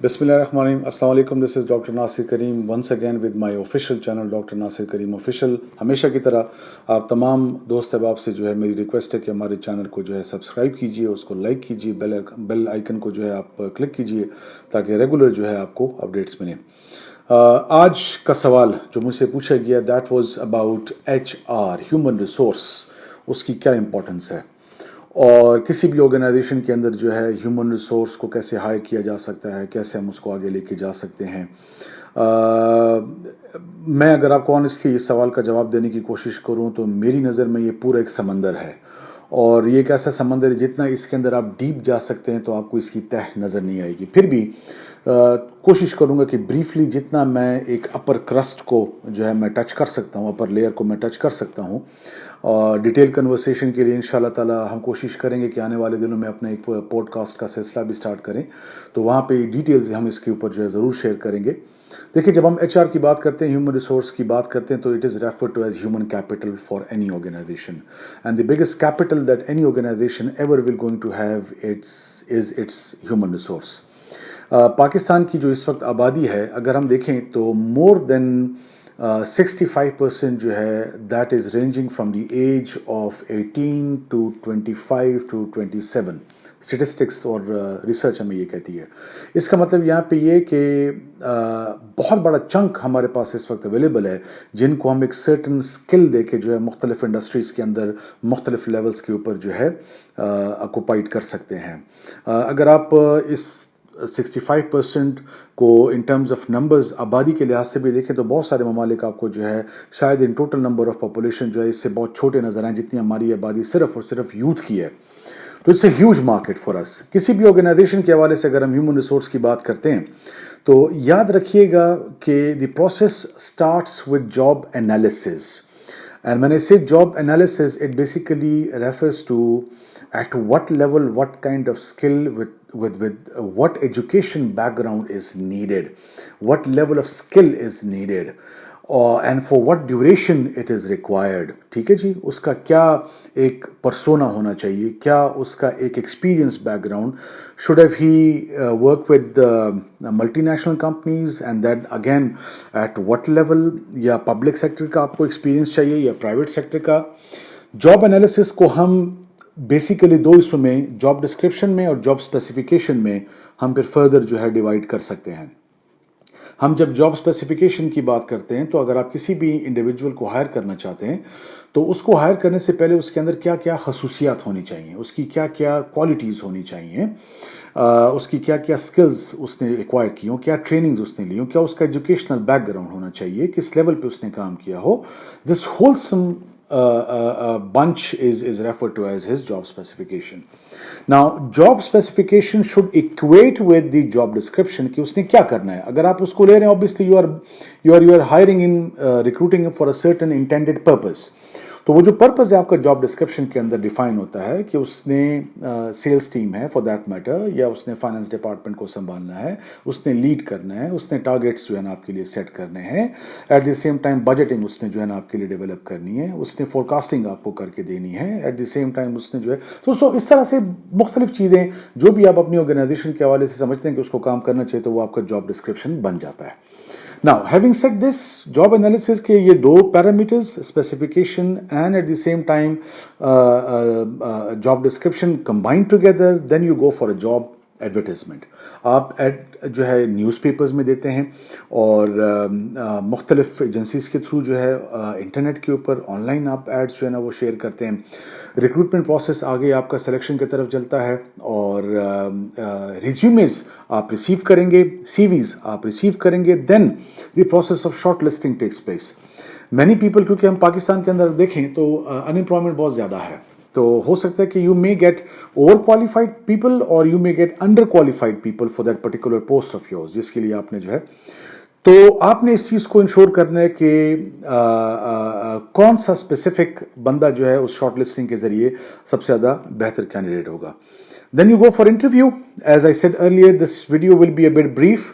Bismillahirrahmanirrahim. Assalamu alaikum. This is Dr. Nasir Kareem once again with my official channel Dr. Nasir Kareem Official. हमेशा की तरह आप तमाम दोस्त अहबाब से जो है मेरी रिक्वेस्ट है कि हमारे चैनल को जो है सब्सक्राइब कीजिए, उसको लाइक कीजिए, बेल आइकन को जो है आप क्लिक कीजिए ताकि रेगुलर जो है आपको अपडेट्स मिलें। आज का सवाल जो मुझसे पूछा गया that was about HR, human resource, उसकी क्या इम्पोर्टेंस है और किसी भी ऑर्गेनाइजेशन के अंदर जो है ह्यूमन रिसोर्स को कैसे हायर किया जा सकता है, कैसे हम उसको आगे लेके जा सकते हैं। मैं अगर आपको ऑनेस्टली इस सवाल का जवाब देने की कोशिश करूं तो मेरी नज़र में ये पूरा एक समंदर है और ये एक ऐसा समंदर है जितना इसके अंदर आप डीप जा सकते हैं तो आपको इसकी तह नज़र नहीं आएगी। फिर भी कोशिश करूंगा कि ब्रीफली जितना मैं एक अपर क्रस्ट को जो है मैं टच कर सकता हूं, अपर लेयर को मैं टच कर सकता हूं, और डिटेल कन्वर्सेशन के लिए इंशाल्लाह ताला हम कोशिश करेंगे कि आने वाले दिनों में अपना एक पॉडकास्ट का सिलसिला भी स्टार्ट करें, तो वहाँ पे डिटेल्स हम इसके ऊपर जो है ज़रूर शेयर करेंगे। देखिए, जब हम HR की बात करते हैं, ह्यूमन रिसोर्स की बात करते हैं, तो it is referred to as human capital for any organisation and the biggest capital that any organisation ever will going to have its human resource. Pakistan की जो इस वक्त आबादी है अगर हम देखें तो मोर देन 65% जो है that is ranging from the age of 18 to 25 to 27। Statistics और रिसर्च हमें ये कहती है। इसका मतलब यहाँ पे ये कि बहुत बड़ा चंक हमारे पास इस वक्त अवेलेबल है जिनको हम एक सर्टन स्किल दे के जो है मुख्तलिफ इंडस्ट्रीज़ के अंदर मुख्तलिफ लेवल्स के ऊपर जो है ऑक्यूपाइड कर सकते हैं। अगर आप इस 65% को इन टर्म्स ऑफ नंबर्स आबादी के लिहाज से भी देखें तो बहुत सारे ममालिक आपको जो है शायद in total number of population जो है इससे बहुत छोटे नज़र आए जितनी हमारी आबादी सिर्फ और सिर्फ यूथ की है। तो it's a huge market for us. किसी भी ऑर्गेनाइजेशन के हवाले से अगर हम ह्यूमन रिसोर्स की बात करते हैं तो याद रखिएगा कि the process starts with job analysis, and when I say job analysis, it basically refers to at what level, what kind of skill, with what education background is needed, what level of skill is needed, and for what duration it is required। ठीक है जी, उसका क्या एक persona होना चाहिए, क्या उसका एक experience background, should have he work with multinational companies and that again at what level, या पब्लिक सेक्टर का आपको एक्सपीरियंस चाहिए या प्राइवेट सेक्टर का। जॉब एनालिसिस को हम बेसिकली दो हिस्सों में, जॉब डिस्क्रिप्शन में और जॉब स्पेसिफिकेशन में हम फिर फर्दर जो है डिवाइड कर सकते हैं। हम जब जॉब स्पेसिफिकेशन की बात करते हैं तो अगर आप किसी भी इंडिविजुअल को हायर करना चाहते हैं तो उसको हायर करने से पहले उसके अंदर क्या क्या खसूसियात होनी चाहिए, उसकी क्या क्या क्वालिटीज़ होनी चाहिए, उसकी क्या क्या स्किल्स उसने एक्वायर की हो, क्या ट्रेनिंग्स उसने ली हो, क्या उसका एजुकेशनल बैकग्राउंड होना चाहिए, किस लेवल पे उसने काम किया हो। This wholesome bunch is referred to as his job specification. Now, job specification should equate with the job description कि उसने क्या करना है। अगर आप उसको ले रहे हैं, obviously you are hiring in recruiting for a certain intended purpose। तो वो जो पर्पस है आपका जॉब डिस्क्रिप्शन के अंदर डिफाइन होता है कि उसने सेल्स टीम है फॉर दैट मैटर, या उसने फाइनेंस डिपार्टमेंट को संभालना है, उसने लीड करना है, उसने टारगेट्स जो है ना आपके लिए सेट करने हैं, at the same time budgeting उसने जो है ना आपके लिए डेवलप करनी है, उसने फोरकास्टिंग आपको करके देनी है, एट द सेम टाइम उसने जो है तो इस तरह से मुख्तलिफ चीज़ें जो भी आप अपनी ऑर्गेनाइजेशन के हवाले से समझते हैं कि उसको काम करना चाहिए तो वो आपका जॉब डिस्क्रिप्शन बन जाता है। Now, having said this, job analysis के ये दो parameters, specification and at the same time job description combined together, then you go for a job advertisement। आप एड जो है न्यूज़पेपर्स में देते हैं और मुख्तलिफ एजेंसीज़ के थ्रू जो है इंटरनेट के ऊपर ऑनलाइन आप एड्स जो है ना वो शेयर करते हैं। रिक्रूटमेंट प्रोसेस आगे आपका सिलेक्शन की तरफ चलता है और रिज्यूमेस आप रिसीव करेंगे, CVs आप रिसीव करेंगे, then the process of shortlisting takes place. Many people, क्योंकि हम पाकिस्तान के अंदर देखें तो अनएम्प्लॉयमेंट बहुत ज़्यादा है, तो हो सकता है कि you may get over qualified people और you may get under qualified people for that particular post of yours जिसके लिए आपने जो है, तो आपने इस चीज़ को इंश्योर करना है कि कौन सा स्पेसिफिक बंदा जो है उस शॉर्ट लिस्टिंग के जरिए सबसे ज़्यादा बेहतर कैंडिडेट होगा। Then you go for interview. As I said earlier, this video will be a bit brief,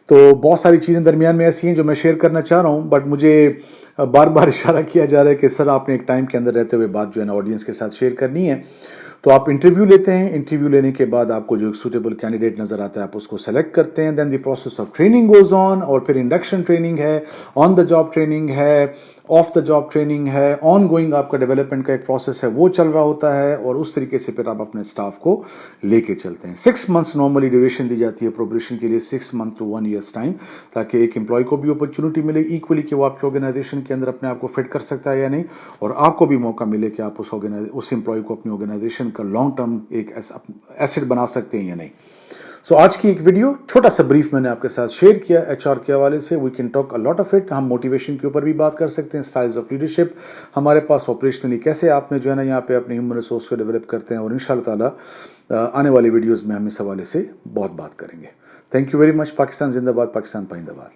तो बहुत सारी चीज़ें दरमियान में ऐसी हैं जो मैं शेयर करना चाह रहा हूँ, बट मुझे बार बार इशारा किया जा रहा है कि सर आपने एक टाइम के अंदर रहते हुए बात जो है ना ऑडियंस के साथ शेयर करनी है। तो आप इंटरव्यू लेते हैं, इंटरव्यू लेने के बाद आपको जो सूटेबल कैंडिडेट नजर आता है आप उसको सेलेक्ट करते हैं, then the process of training goes on, और फिर इंडक्शन ट्रेनिंग है, ऑन द जॉब ट्रेनिंग है, ऑफ द जॉब ट्रेनिंग है, ऑन गोइंग आपका डेवलपमेंट का एक प्रोसेस है वो चल रहा होता है, और उस तरीके से फिर आप अपने स्टाफ को लेके चलते हैं। 6 मंथ्स नॉर्मली ड्यूरेशन दी जाती है प्रोबेशन के लिए, 6 मंथ टू 1 ईयर्स टाइम, ताकि एक एम्प्लॉय को भी अपॉर्चुनिटी मिले इक्वली कि वो आपके ऑर्गेनाइजेशन के अंदर अपने आप को फिट कर सकता है या नहीं, और आपको भी मौका मिले कि आप उस एम्प्लॉय को अपनी ऑर्गेनाइजेशन का लॉन्ग टर्म एक एसेट बना सकते हैं या नहीं। सो आज की एक वीडियो छोटा सा ब्रीफ मैंने आपके साथ शेयर किया एचआर के हवाले से। We can talk a lot of it, हम मोटिवेशन के ऊपर भी बात कर सकते हैं, स्टाइल्स ऑफ लीडरशिप हमारे पास, ऑपरेशनली कैसे आपने जो है ना यहाँ पे अपने ह्यूमन रिसोर्स को डेवलप करते हैं, और इंशाल्लाह ताला आने वाली वीडियोस में हम इस हवाले से बहुत बात करेंगे। Thank you very much. Pakistan जिंदाबाद, पाकिस्तान पाइंदाबाद।